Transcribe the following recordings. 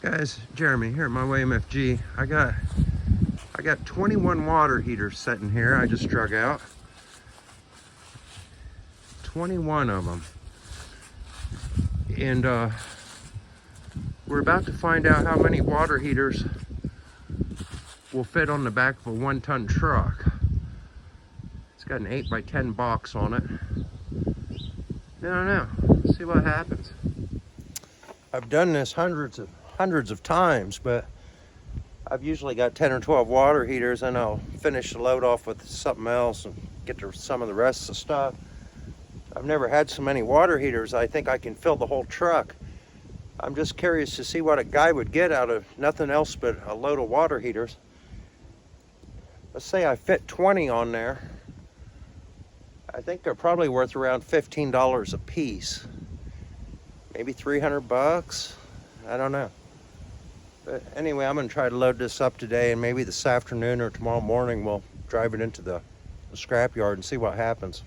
Guys, Jeremy here at My Way MFG. I got 21 water heaters sitting here. I just drug out 21 of them, and we're about to find out how many water heaters will fit on the back of a 1-ton truck. It's got an 8x10 box on it. I don't know. Let's see what happens. I've done this hundreds of times, but I've usually got 10 or 12 water heaters, and I'll finish the load off with something else and get to some of the rest of the stuff. I've never had so many water heaters. I think I can fill the whole truck. I'm just curious to see what a guy would get out of nothing else but a load of water heaters. Let's say I fit 20 on there. I think they're probably worth around $15 a piece. Maybe 300 bucks. I don't know. But anyway, I'm gonna try to load this up today, and maybe this afternoon or tomorrow morning we'll drive it into the scrap yard and see what happens.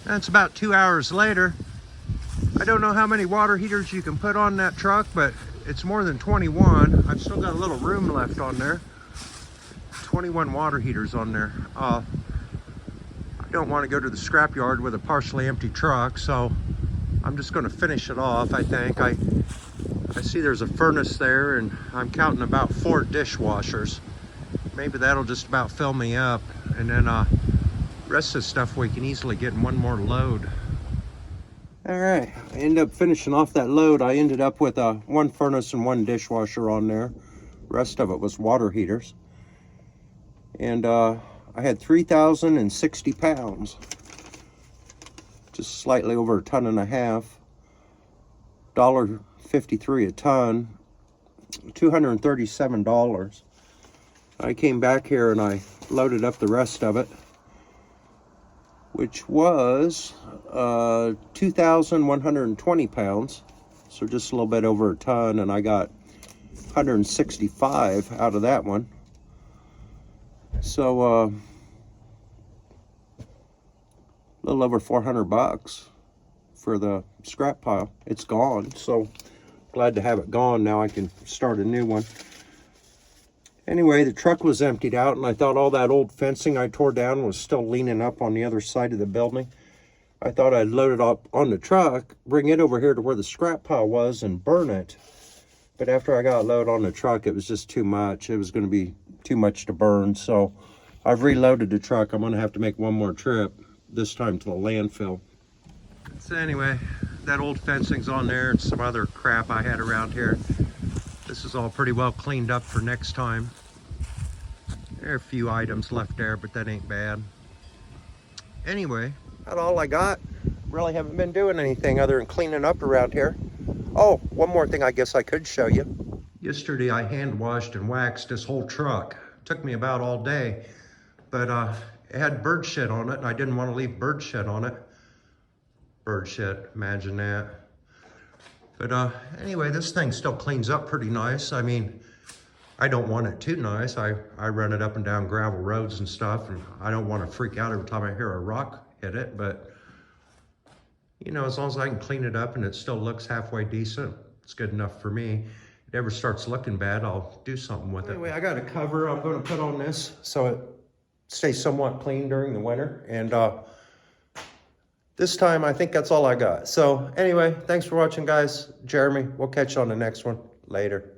That's about 2 hours later. I don't know how many water heaters you can put on that truck, but it's more than 21. I've still got a little room left on there. 21 water heaters on there. I don't want to go to the scrap yard with a partially empty truck, so I'm just going to finish it off, I think. I see there's a furnace there, and I'm counting about 4 dishwashers. Maybe that'll just about fill me up, and then rest of the stuff we can easily get in one more load. All right, I ended up finishing off that load. I ended up with 1 furnace and 1 dishwasher on there. Rest of it was water heaters. And I had 3,060 pounds. Just slightly over 1.5 tons. $1.53 a ton. $237. I came back here and I loaded up the rest of it, which was 2,120 pounds. So just a little bit over a ton, and I got 165 out of that one. So a little over 400 bucks for the scrap pile. It's gone, so glad to have it gone. Now I can start a new one. Anyway, the truck was emptied out, and I thought all that old fencing I tore down was still leaning up on the other side of the building. I thought I'd load it up on the truck, bring it over here to where the scrap pile was, and burn it. But after I got it loaded on the truck, it was just too much. It was going to be too much to burn, so I've reloaded the truck. I'm going to have to make one more trip, this time to the landfill. So anyway, that old fencing's on there and some other crap I had around here. This is all pretty well cleaned up for next time. There are a few items left there, but that ain't bad. Anyway, that's all I got. Really haven't been doing anything other than cleaning up around here. Oh, one more thing I guess I could show you. Yesterday I hand washed and waxed this whole truck. Took me about all day, but it had bird shit on it, and I didn't want to leave bird shit on it. Bird shit, imagine that. But anyway, this thing still cleans up pretty nice. I mean, I don't want it too nice. I run it up and down gravel roads and stuff, and I don't want to freak out every time I hear a rock hit it, but you know, as long as I can clean it up and it still looks halfway decent, it's good enough for me. If it ever starts looking bad, I'll do something with it. Anyway, I got a cover I'm going to put on this so it stays somewhat clean during the winter, and this time, I think that's all I got. So anyway, thanks for watching, guys. Jeremy, we'll catch you on the next one. Later.